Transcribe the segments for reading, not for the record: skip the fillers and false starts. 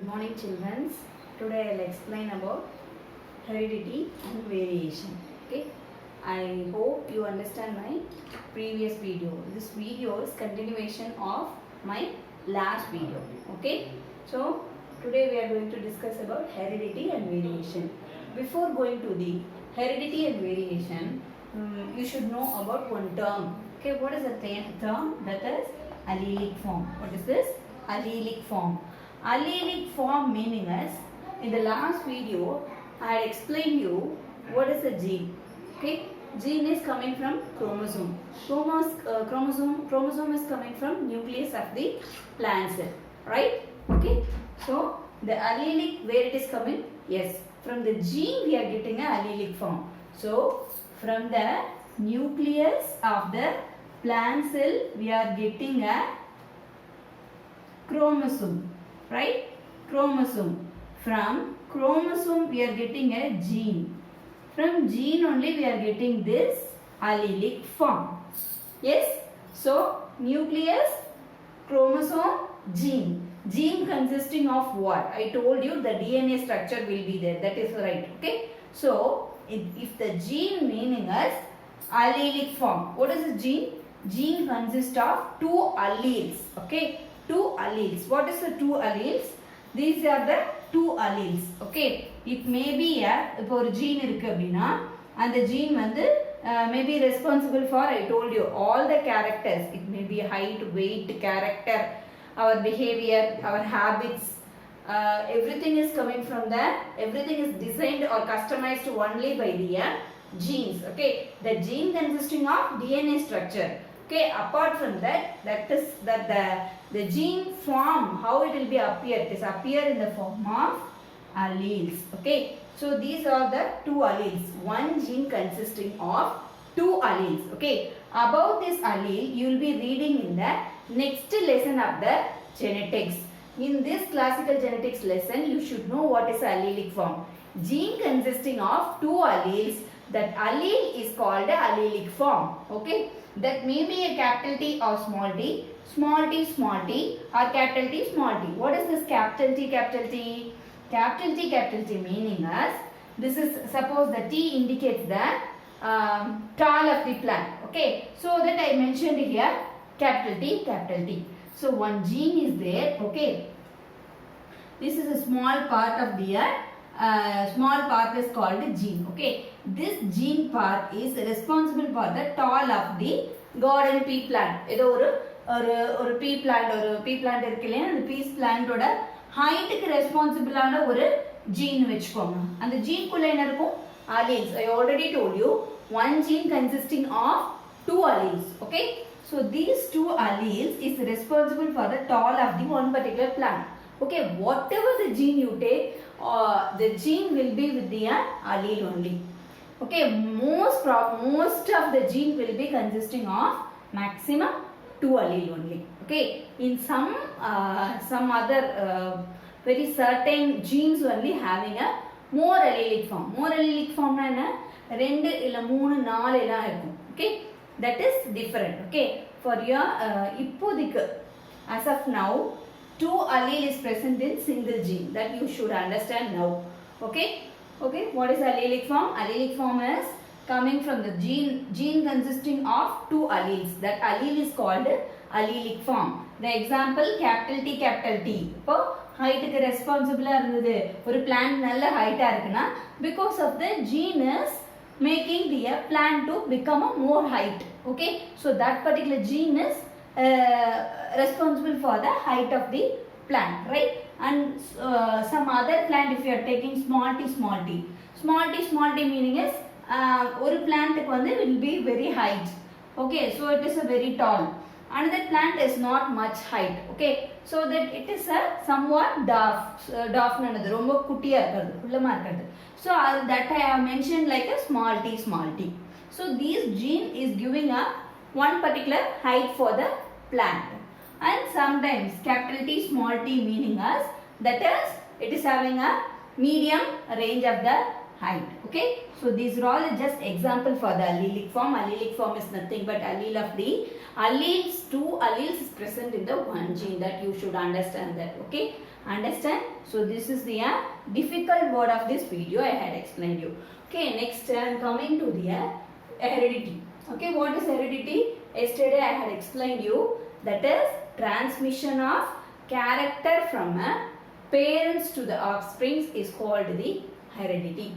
morning, children. Today I'll explain about heredity and variation. Okay, I hope you understand my previous video. This video is continuation of my last video. Okay, so today we are going to discuss about heredity and variation. Before going to the heredity and variation, you should know about one term. Okay, what is the term? That is allelic form. What is this? Allelic form. Allelic form meaning is, in the last video I had explained you what is a gene. Okay, gene is coming from chromosome. Chromosome is coming from nucleus of the plant cell, right? Okay, so the allelic, where it is coming? Yes, from the gene we are getting a allelic form. So from the nucleus of the plant cell we are getting a chromosome, right? Chromosome. From chromosome we are getting a gene. From gene only we are getting this allelic form. Yes? So nucleus, chromosome, gene. Gene consisting of what? I told you the DNA structure will be there. That is right. Okay? So if the gene meaning is allelic form. What is a gene? Gene consists of two alleles. Okay? Two alleles. What is the two alleles? These are the two alleles. Okay. It may be இப்போ ஒரு gene இருக்கு அப்படினா அந்த gene வந்து may be responsible for, I told you, all the characters. It may be height, weight, character, our behavior, our habits. Everything is coming from there. Everything is designed or customized only by the genes. Okay. The gene consisting of DNA structure. Okay, apart from that, the gene form, how it will be appear? It is appear in the form of alleles. Okay, so these are the two alleles. One gene consisting of two alleles. Okay, about this allele, you will be reading in the next lesson of the genetics. In this classical genetics lesson, you should know what is allelic form. Gene consisting of two alleles. That allele is called a allelic form. Okay. That may be a capital T or small t, small t, small t, or capital T, small t. What is this capital T, capital T? Capital T meaning as, this is, suppose the T indicates the tall of the plant. Okay, so that I mentioned here capital T, capital T. So one gene is there. Okay, this is a small part of the small part is called gene. Okay, this gene part is responsible for the tall of the garden pea plant. Idu ஒரு pea plant, இருக்குல்லையா, அந்த pea plant ஓட height க்கு responsible ஆன ஒரு gene வெச்சுக்கோங்க. அந்த gene குள்ள என்ன இருக்கும்? Alleles. I already told you, one gene consisting of two alleles. Okay, so these two alleles is responsible for the tall of the one particular plant. Okay, whatever the gene you take, the gene will be with the allele only. Okay, most of the gene will be consisting of maximum two allele only. Okay, in some other very certain genes only having a more allelic form. More allelic form na enna, 2 illa 3 4 ella irukum. Okay, that is different. Okay, for your ippodikku, as of now, two allele is present in single gene. That you should understand now. Okay. Okay. What is allelic form? Allelic form is coming from the gene consisting of two alleles. That allele is called allelic form. The example capital T, capital T. இப்போ height க்கு responsible இருந்தது, ஒரு plant நல்ல height இருக்குனா, because of the gene is making the plant to become a more height. Okay. So that particular gene is responsible for the height of the plant, right? And some other plant, if you are taking small t meaning is one plant will be very height. Okay, so it is a very tall. Another plant is not much height. Okay, so that it is a somewhat dwarf nanadu, romba kuttiya irukadhu, kullama irukadhu. So that I have mentioned like a small t. So this gene is giving a one particular height for the plant. And sometimes capital T, small t meaning as, that is, it is having a medium range of the height. Okay, so these are all just example for the allelic form. Allelic form is nothing but allele of the alleles. Two alleles is present in the one gene. That you should understand that. Okay, Understand? So this is the difficult word of this video I had explained you. Okay, next I am coming to the heredity. Okay, what is heredity? Yesterday I had explained you, that is transmission of character from parents to the offspring is called the heredity.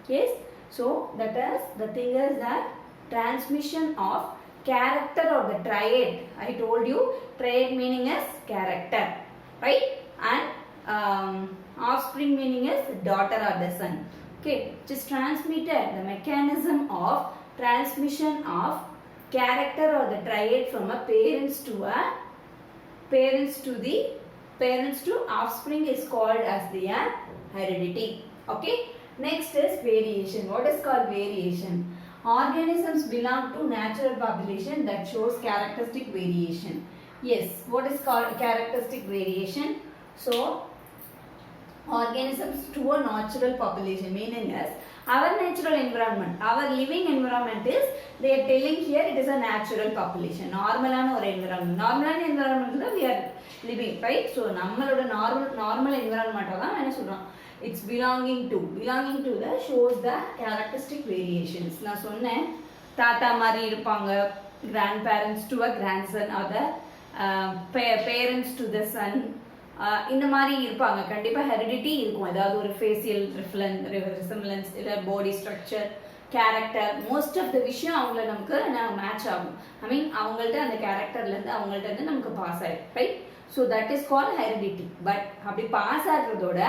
Yes, so that is the thing is that transmission of character or the trait. I told you trait meaning is character, right? And offspring meaning is daughter or the son. Okay, just transmitted the mechanism of transmission of character or the trait from a parents to offspring is called as the heredity. Okay, next is variation. What is called variation? Organisms belong to natural population that shows characteristic variation. Yes, what is called characteristic variation? So organisms to a natural population, meaning is our natural environment, our living environment is, they are telling here it is a natural population, normal environment. Normal environment we are living, right? So நம்மளோட normal environment தான் என்ன சொல்றோம், it's belonging to the shows the characteristic variations. நான் சொன்னேன் தாத்தா மாதிரி இருப்பாங்க, grandparents to a grandson or the parents to the son, இந்த மாதிரி இருப்பாங்க. கண்டிப்பா ஹெரிடிட்டி இருக்கும், ஏதாவது ஒரு ஃபேஷியல் ரிசம்பிளன்ஸ் இல்லை body structure character most of the விஷயம் அவங்கள நமக்கு மேட்ச் ஆகும். ஐ மீன் அவங்கள்ட்ட அந்த கேரக்டர்லேருந்து அவங்கள்ட்ட இருந்து நமக்கு பாஸ் ஆகிடும், right? So that is call heredity. But அப்படி பாஸ் ஆகிறதோட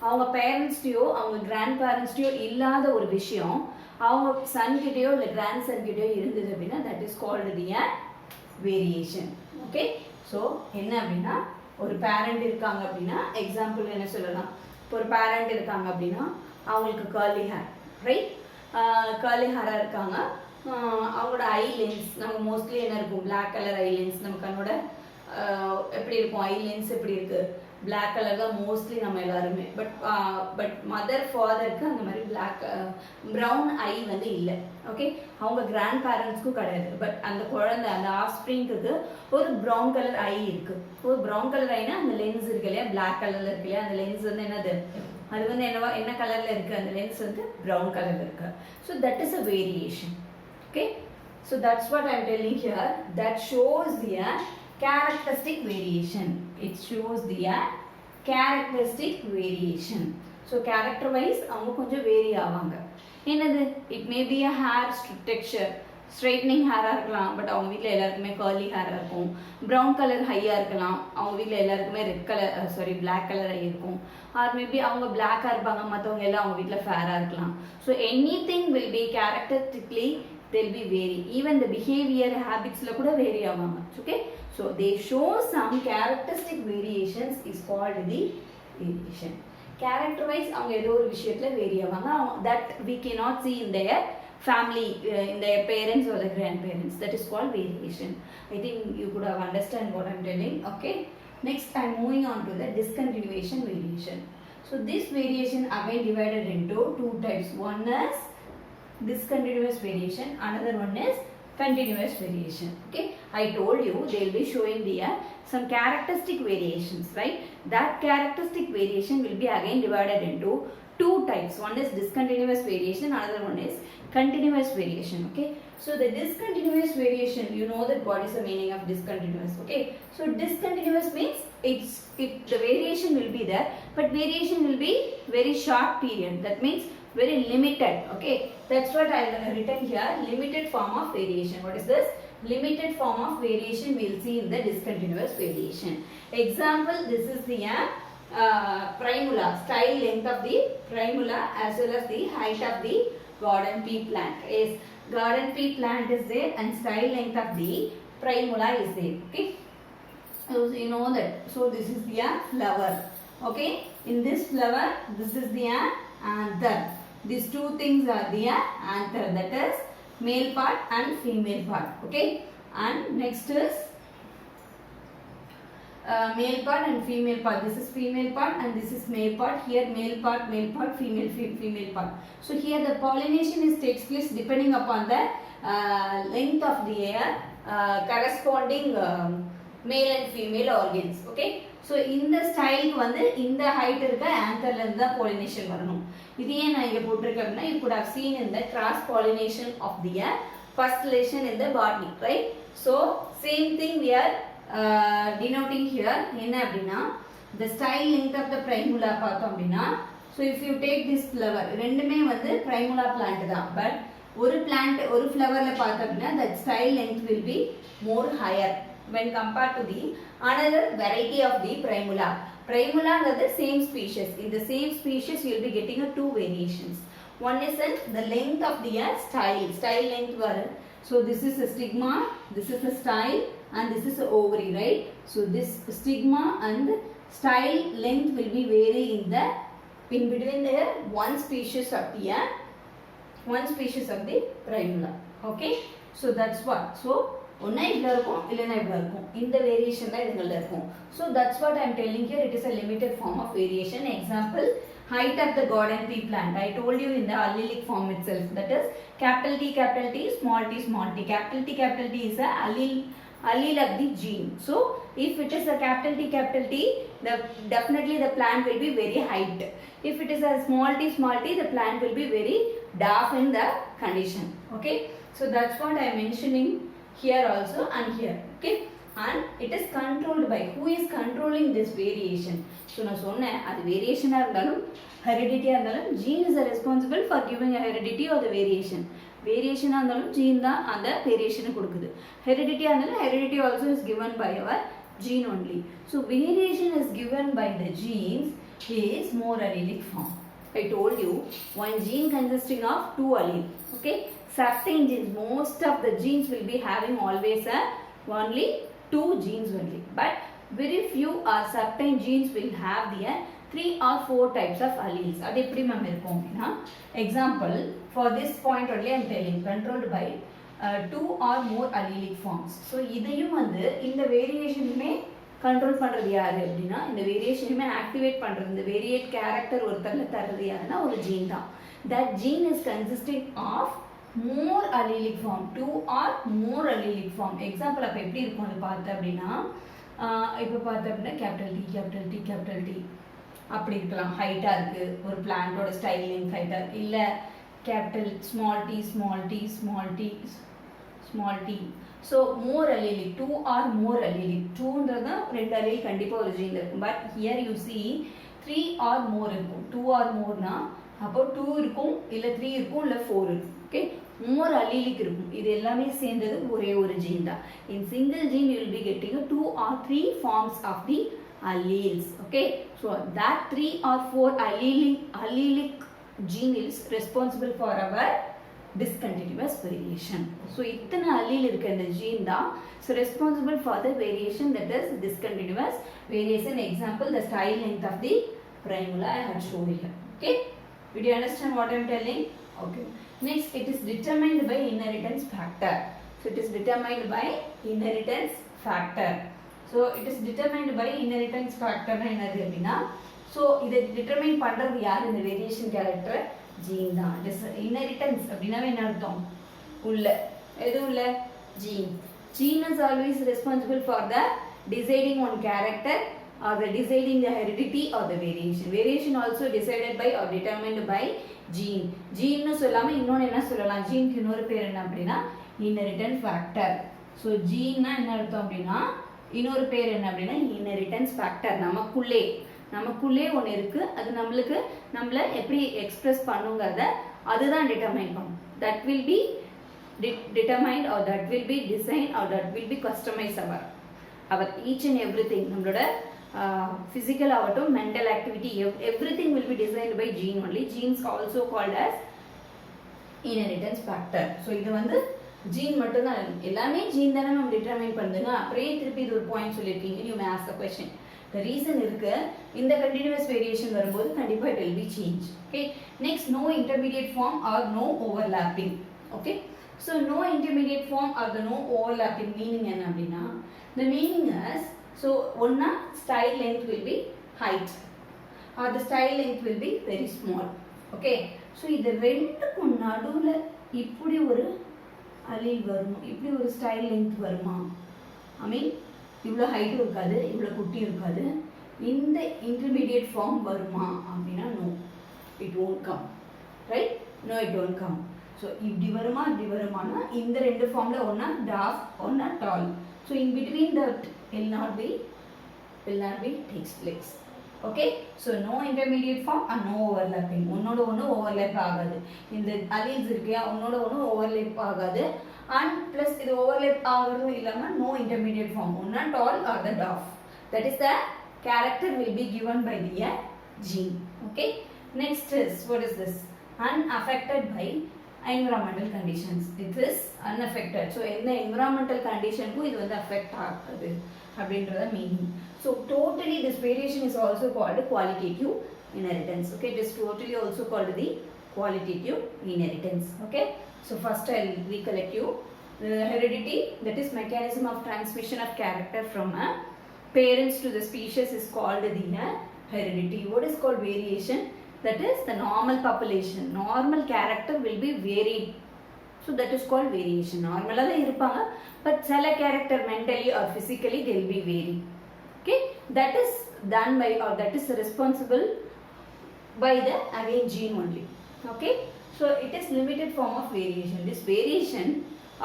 அவங்க பேரண்ட்ஸ்டையோ அவங்க கிராண்ட் பேரண்ட்ஸ்டையோ இல்லாத ஒரு விஷயம் அவங்க சன்கிட்டயோ இல்லை கிராண்ட் சன்கிட்டயோ இருந்தது அப்படின்னா that is called the variation. Okay, so என்ன அப்படின்னா ஒரு பேரண்ட் இருக்காங்க அப்படின்னா எக்ஸாம்பிள் என்ன சொல்லலாம், இப்போ ஒரு பேரண்ட் இருக்காங்க அப்படின்னா அவங்களுக்கு கர்லி ஹேர், ரைட்? கர்லி ஹேராக இருக்காங்க, அவங்களோட ஐ லென்ஸ் நம்ம மோஸ்ட்லி என்ன இருக்கும், பிளாக் கலர் ஐ லென்ஸ். நம்ம கண்ணோட எப்படி இருக்கும், ஐ லென்ஸ் எப்படி இருக்குது, பிளாக் கலர் தான் மோஸ்ட்லி நம்ம எல்லாருமே. பட் மதர் ஃபாதருக்கு அந்த மாதிரி பிளாக் ப்ரௌன் ஐ வந்து இல்லை. ஓகே, அவங்க கிராண்ட் பேரண்ட்ஸ்க்கும் கிடையாது. பட் அந்த குழந்தை அந்த ஆஃப்ஸ்ப்ரிங்க்கு ஒரு ப்ரௌன் கலர் ஐ இருக்கு. ஒரு ப்ரௌன் கலர் ஐனா அந்த லென்ஸ் இருக்கு இல்லையா, பிளாக் கலர்ல இருக்கு இல்லையா, அந்த லென்ஸ் வந்து என்னது, அது வந்து என்ன கலர்ல இருக்கு, அந்த லென்ஸ் வந்து ப்ரௌன் கலர்ல இருக்கு. So that is a variation. Okay, so that's what I am telling here, that shows the characteristic variation. It shows the characteristic variation. So character wise அவங்க கொஞ்சம் வேரி ஆவாங்க. என்னது, it may be a hair texture, straightening hair இருக்கலாம், but அவங்க வீட்டில் எல்லாருக்குமே curly hair இருக்கும். brown color ஹையாக இருக்கலாம், அவங்க வீட்டில் எல்லாருக்குமே black color ஹை இருக்கும். or maybe அவங்க black-ஆக இருப்பாங்க, மற்றவங்க எல்லாம் அவங்க வீட்டில் ஃபேராக இருக்கலாம். so anything will be characteristically they'll be vary. Even the behavior habits la kuda vary ஆவாங்க. Okay, so they show some characteristic variations is called the variation. Character wise அவங்க ஏதோ ஒரு விஷயத்துல vary ஆவாங்க, that we cannot see in their family, in their parents or the grandparents. That is called variation. I think you could have understand what I'm telling. Okay, next I'm moving on to the discontinuation variation. So this variation again divided into two types. One is discontinuous variation, another one is continuous variation. Okay, I told you they will be showing the some characteristic variations, right? That characteristic variation will be again divided into two types. One is discontinuous variation, another one is continuous variation. Okay, so the discontinuous variation, you know that what is the meaning of discontinuous. Okay, so discontinuous means the variation will be there, but variation will be very short period. That means very limited. Okay, that's what I have written here, limited form of variation. What is this? Limited form of variation we will see in the discontinuous variation. Example, this is the primula, style length of the primula as well as the height of the garden pea plant. Yes, garden pea plant is there and style length of the primula is there. Okay, so you know that. So this is the flower. Okay, in this flower this is the anther. These two things are the anther, that is male part and female part. Okay, and next is male part and female part. This is female part and this is male part. Here male part, female part. So here the pollination takes place depending upon the length of the corresponding male and female organs. Okay, so இந்த ஸ்டைலுக்கு வந்து இந்த height இருக்க ஆங்கர்ல இருந்து தான் pollination வரணும். இது ஏன் நான் இங்கே போட்டிருக்கேன் அப்படின்னா you could have seen in the cross pollination of the first lesson in the botany, right? So same thing we are denoting here. என்ன அப்படின்னா the style length of the primula பார்த்தோம் அப்படின்னா so if you take this flower ரெண்டுமே வந்து primula plant தான், but ஒரு plant ஒரு flowerல பார்த்தோம் அப்படின்னா that style length will be more higher when compared to the another variety of the primula. Primula is the same species. In the same species you will be getting a two variations. One is the length of the style length var. So this is a stigma, this is a style, and this is a ovary, right? So this stigma and style length will be vary in between the one species of the primula. Okay, so that's what. So ஒண்ணா இப்படி இருக்கும் இல்லனா இப்படி இருக்கும், இந்த variation தான் இதுங்கள்ல இருக்கும். So that's what I am telling here, it is a limited form of variation. Example, height of the garden pea plant. I told you in the allelic form itself, that is capital T, small t, small t. Capital T is a allele of the gene. So if it is a capital T, definitely the plant will be very height. If it is a small t, the plant will be very dark in the condition. Okay, so that's what I am mentioning here also and here. Okay, and it is controlled by who is controlling this variation. So na sonna adu variation ah irundalum heredity ah irundalum gene is responsible for giving a heredity or the variation. Variation ah irundalum gene da and variation kodukudhu. Heredity ah irundalum heredity also is given by our gene only. So variation is given by the genes is more allelic form. I told you one gene consisting of two alleles. Okay, certain genes, most of the genes will be having always only two genes only, but very few or certain genes will have the 3 or 4 types of alleles. Adu eppadi mam irukum appadina, example for this point only I am telling, controlled by 2 or more allelic forms. So இதையும் வந்து இந்த வேரியேஷனுமே control பண்றது யாரு அப்படின்னா, இந்த வேரியேஷனுமே activate பண்றது, இந்த வேரியேட் character ஒருத்தர்ல தர்றது யாருன்னா ஒரு ஜீன் தான். That gene is consisting of more allelic form, 2 or more allelic form. Example அப்ப எப்படி இருக்கும் அது பார்த்த அப்படின்னா, இப்போ பார்த்த அப்படின்னா கேபிட்டல் டி அப்படி இருக்கலாம், ஹைட்டா இருக்கு ஒரு பிளான்டோட ஸ்டைல் லென்த் ஹைட்டா இல்ல capital small T. So more allelic, 2 or more allelic. 2ன்றது ரெண்டு allele கண்டிப்பா ஒரு ஜீன்ல இருக்கும், but here you see 3 or more இருக்கும். 2 or moreனா அப்போ 2 இருக்கும் இல்ல 3 இருக்கும் இல்ல 4 இருக்கும். ஓகே, மோர் allelic இருக்கும். இது எல்லாமே சேர்ந்தது ஒரே ஒரு ஜீன் தான். In single gene you will be getting 2 or 3 forms of the alleles. Okay, so that 3 or 4 allelic gene is responsible for our discontinuous variation. So இத்தனை allele இருக்க இந்த gene தான் so responsible for the variation, that is discontinuous variation. Example, the style length of the primula I have shown here. Okay, did you understand what I am telling? Okay, next it is determined by inheritance factor. So it is determined by inheritance factor. So it is determined by inheritance factor na enadhu appadina, so இதை determine பண்றது யார் இந்த variation character? Gene தான். Inheritance அப்படின்னா என்ன அர்த்தம்? உள்ள எது உள்ள gene. Gene is always responsible for the deciding one character or the deciding the heredity or the variation. Variation also decided by or determined by gene. Gene னு சொல்லாம இன்னொன்னு என்ன சொல்லலாம்? ஜீனுக்கு இன்னொரு பேர் என்ன அப்படின்னா inheritance factor. So gene னா என்ன அர்த்தம் அப்படின்னா இன்னொரு பேர் என்ன அப்படின்னா inheritance factor. நமக்குள்ளே ஒன்று இருக்கு, அது நம்மள எப்படி எக்ஸ்பிரஸ் பண்ணுங்கிறத அதுதான் டிட்டர்மைன் பண்ணும். That will be determined or that will be designed or that will be customized our each and everything. நம்மளோட physical ஆகட்டும் mental activity everything will be designed by gene only. Genes also called as inheritance factor. So இது வந்து gene மட்டும் தான், எல்லாமே gene தானே நம்ம determine பண்ணுதுங்க. அப்படியே திருப்பி இது ஒரு பாயிண்ட் சொல்லியிருக்கீங்க, you may ask the question. The reason இருக்கு, இந்த continuous variation வரும்போது கண்டிப்பா it will be change. Okay, next, no intermediate form or no overlapping. Okay, so no intermediate form or the no overlapping meaning என்ன அப்படின்னா, the meaning is, so ஒன்னா style length will be height or the style length will be very small. Okay, so இது ரெண்டுக்கும் நடுவுல இப்படி ஒரு allele வருமா, இப்படி ஒரு style length வருமா? I mean இவ்வளோ ஹைட்டும் இருக்காது, இவ்வளோ குட்டியும் இருக்காது, இந்த intermediate form வருமா அப்படின்னா no, it won't come, right? No, it won't come. So இப்படி வருமானா இந்த ரெண்டு ஃபார்ம்ல ஒண்ணா dwarf ஒண்ணா tall. So in between that will not be takes place. Okay, so no intermediate form and no overlapping. ஒன்னோட ஒன்னு overlap ஆகாது. இந்த alleles இருக்கியா ஒன்னோட ஒன்னு overlap ஆகாது. And plus இது overlap ஆகுறதும் இல்லாம no intermediate form. ஒண்ணா tall or the dwarf. That is the character will be given by the gene. Okay, next is what is this? Unaffected by environmental conditions. It is unaffected. So in the environmental condition ku idu வந்து affect ஆகாது அப்படிங்கறத meaning. So totally this variation is also called qualitative inheritance. Okay, it is totally also called the qualitative inheritance. Okay, so first I'll recollect you. The heredity, that is mechanism of transmission of character from a parents to the species, is called the heredity. What is called variation? That is the normal population. Normal character will be varied. So that is called variation. Normally da irupanga, but sala character mentally or physically they will be varied. Okay, that is done by, or that is responsible by the again gene only. Okay, so it is limited form of variation. This variation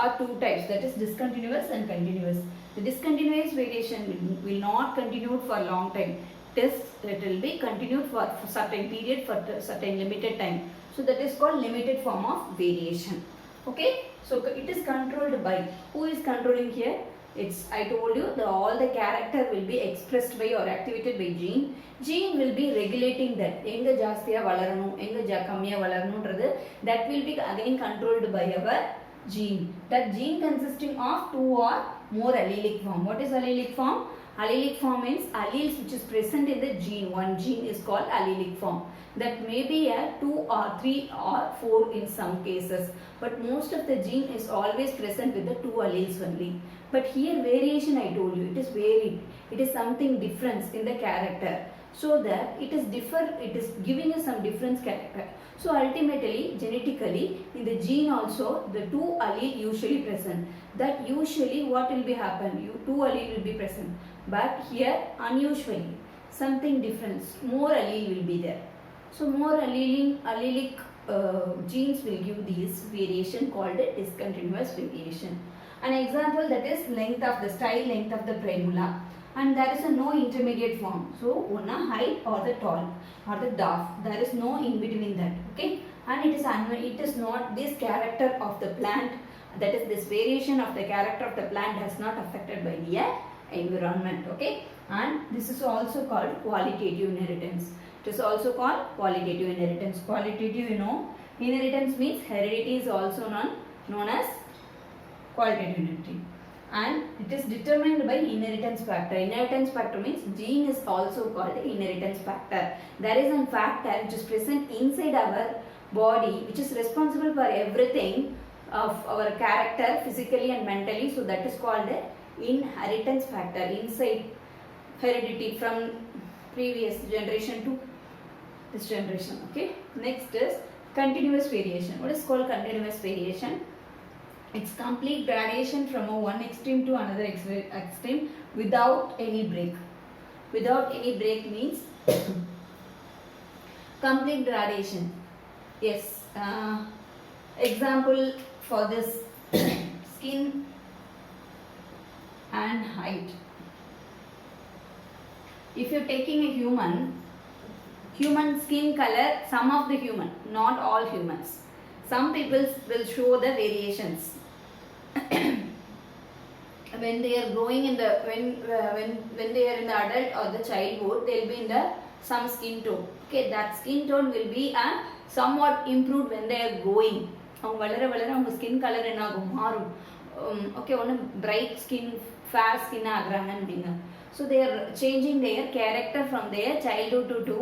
are two types, that is discontinuous and continuous. The discontinuous variation will not continue for a long time. It will be continued for certain period, for certain limited time. So that is called limited form of variation. Okay, so it is controlled by, who is controlling here? It's, I told you, all the character will be expressed by or activated by gene. Gene will be regulating that. Enga jastiya valaranum, enga kammiya valaranumன்றது that will be again controlled by our gene. That gene consisting of two or more allelic form. What is allelic form? Allelic form means alleles which is present in the gene. One gene is called allelic form. That may be a 2 or 3 or 4 in some cases. But most of the gene is always present with the 2 alleles only. But here variation, I told you, it is varied. It is something difference in the character. So that it is giving us some different character. So ultimately, genetically, in the gene also, the 2 allele usually present. That usually what will be happen? 2 allele will be present. But here unusually, something different, more allele will be there. So more allelic genes will give this variation called discontinuous variation. An example, that is length of the style, length of the primula. And there is no intermediate form. So one height or the tall or the dwarf. There is no in between that. Okay, and it is not this character of the plant. That is this variation of the character of the plant has not affected by the environment. Okay, and this is also called qualitative inheritance. It is also called qualitative inheritance. Qualitative, inheritance means heredity is also known as qualitative inheritance. And it is determined by inheritance factor. Inheritance factor means gene is also called inheritance factor. There is a factor which is present inside our body which is responsible for everything of our character physically and mentally. So that is called inheritance factor inside heredity from previous generation to this generation. Okay, next is continuous variation. What is called continuous variation? It's complete gradation from one extreme to another extreme without any break. Without any break means complete gradation. Yes, example for this skin and height. If you're taking a human skin color, some of the human, not all humans. Some people will show the variations. When they are growing in the when they are in the adult or the childhood, they will be in the some skin tone. Okay, that skin tone will be somewhat improved when they are growing. அவங்க வளர அவங்க skin colour என்ன ஆகும், மாறும். Okay, ஒன்று bright skin fair skin ஆகுறாங்கன்னு அப்படிங்க. So they are changing their character from their childhood to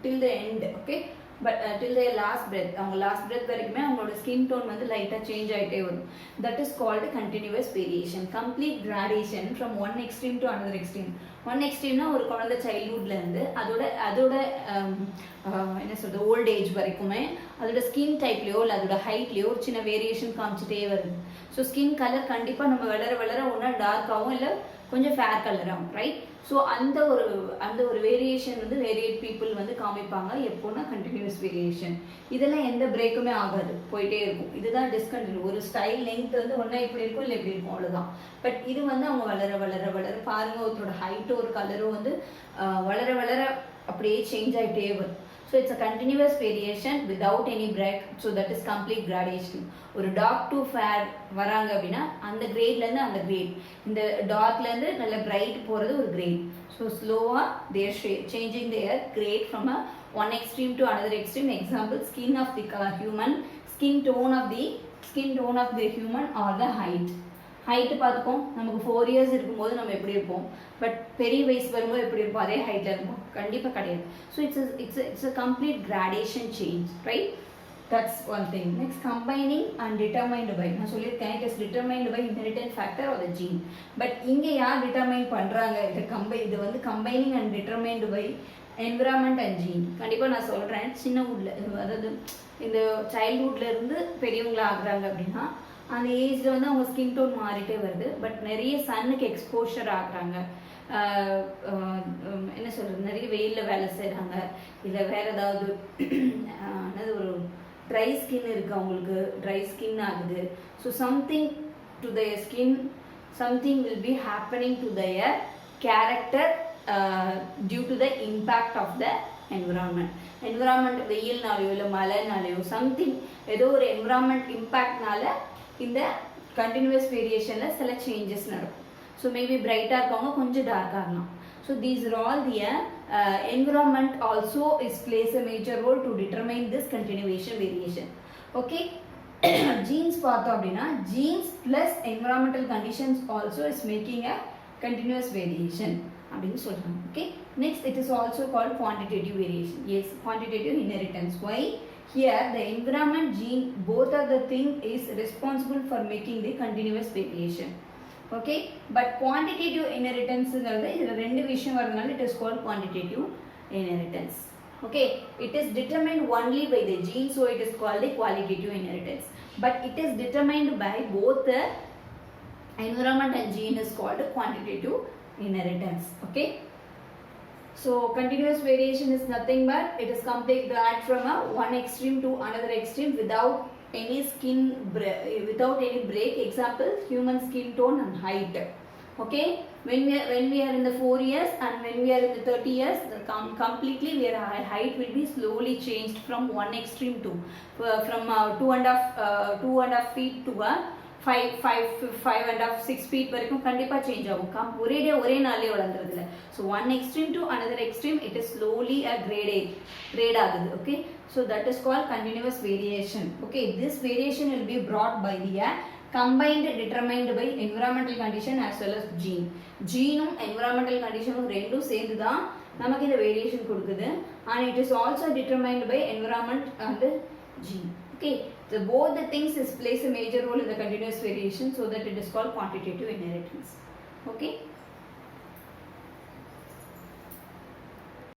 till the end. Okay, but till their last breath, அவங்க last breath வரைக்குமே அவங்களோட skin tone வந்து லைட்டாக சேஞ்ச் ஆகிட்டே வரும். That is called continuous variation. Complete gradation from one extreme to another extreme. One எக்ஸ்ட்ரீம்னா ஒரு குழந்தை சைல்ட்ஹுட்லேருந்து அதோட என்ன சொல்கிறது ஓல்ட் ஏஜ் வரைக்குமே அதோட ஸ்கின் டைப்லேயோ இல்லை அதோட ஹைட்லேயோ ஒரு சின்ன வேரியேஷன் காமிச்சிட்டே வருது. ஸோ ஸ்கின் கலர் கண்டிப்பாக நம்ம வளர ஒன்றா டார்க்காகவும் இல்லை கொஞ்சம் ஃபேர் கலராகும், ரைட்? ஸோ அந்த ஒரு வேரியேஷன் வந்து வேரியேட் பீப்புள் வந்து காமிப்பாங்க. எப்போனா கண்டினியூஸ் வேரியேஷன். இதெல்லாம் எந்த பிரேக்குமே ஆகாது, போயிட்டே இருக்கும். இதுதான் டிஸ்கண்டினியூ. ஒரு ஸ்டைல் லெங்த் வந்து ஒன்றா இப்படி இருக்கும் இல்லை இப்படி இருக்கும், அவ்வளோதான். பட் இது வந்து அவங்க வளர பாருங்கள், ஒருத்தரோட ஹைட்டோ ஒரு கலரும் வந்து வளர அப்படியே சேஞ்ச் ஆகிட்டே வரும். So it's a continuous variation without any break. So that is complete gradation. ஒரு dark to fair வராங்க அப்படின்னா அந்த கிரேட்லேருந்து அந்த கிரேட், இந்த டார்க்லேருந்து நல்ல பிரைட் போகிறது ஒரு கிரேட். ஸோ ஸ்லோவாக they're changing their grade from a one extreme to another extreme. Example, skin of the human, skin tone of the human or the height. Height பார்த்துப்போம். நமக்கு 4 years இருக்கும்போது நம்ம எப்படி இருப்போம், பட் பெரிய வயசு வரும்போது எப்படி இருப்போம், அதே ஹைட்டில் இருப்போம்? கண்டிப்பாக கிடையாது. So it's a complete gradation change, right? That's one thing. Next, combining and determined by. நான் சொல்லியிருக்கேன் it is determined by inheritance factor or the gene. But இங்கே யார் டிட்டர்மைன் பண்ணுறாங்க? இது வந்து combining and determined by environment and gene. கண்டிப்பாக நான் சொல்கிறேன், சின்ன ஊரில் அதாவது இந்த சைல்ட்ஹுட்லேருந்து பெரியவங்களா ஆகுறாங்க அப்படின்னா அந்த ஏஜில் வந்து அவங்க ஸ்கின் டோன் மாறிட்டே வருது. பட் நிறைய சன்னுக்கு எக்ஸ்போஷர் ஆகுறாங்க, என்ன சொல்கிறது, நிறைய வெயிலில் வேலை செய்கிறாங்க, இல்லை வேறு ஏதாவது என்னது ஒரு ட்ரை ஸ்கின் இருக்குது, அவங்களுக்கு ட்ரை ஸ்கின் ஆகுது. So something to their skin, something will be happening to their character due to the impact of the environment. வெயில்னாலேயோ இல்லை மழைனாலேயோ சம்திங் ஏதோ ஒரு என்விரான்மெண்ட் இம்பேக்ட்னால இந்த கண்டினியூஸ் வேரியேஷனில் சில சேஞ்சஸ் நடக்கும். ஸோ மேபி பிரைட்டாக இருக்கவங்க கொஞ்சம் டார்க்காக ஆகலாம். So these are all the environment also plays a major role to determine this continuation variation. Okay, genes பார்த்தோம் அப்படின்னா genes plus environmental conditions also is making a continuous variation அப்படின்னு சொல்கிறாங்க. Okay, next it is also called quantitative variation. Yes, quantitative inheritance. Why? Here the environment gene, both of the thing is responsible for making the continuous variation. Okay, but quantitative inheritance is ரெண்டு விஷயம் வரதுனால it is called quantitative inheritance. Okay, it is determined only by the gene, so it is called the qualitative inheritance. But it is determined by both the environment and gene is called quantitative inheritance. Okay, so continuous variation is nothing but it is complete grad from one extreme to another extreme without any break. Example, human skin tone and height. Okay, when we are in the 4 years and when we are in the 30 years, completely our height will be slowly changed from one extreme to from 2.5 feet to 5.5 6 feet வரைக்கும் கண்டிப்பாக change ஆகும். ஒரே நாளே வளர்ந்துறதில்ல. So one extreme to another extreme it is slowly grade ஆகுது. Okay, so that is called continuous variation. Okay, this variation will be brought by the combined determined by environmental condition as well as gene. ஜீனும் environmental கண்டிஷனும் ரெண்டும் சேர்ந்து தான் நமக்கு இந்த variation கொடுக்குது. and it is also determined by environment and gene. Okay, so both the things plays a major role in the continuous variation, so that it is called quantitative inheritance. Okay.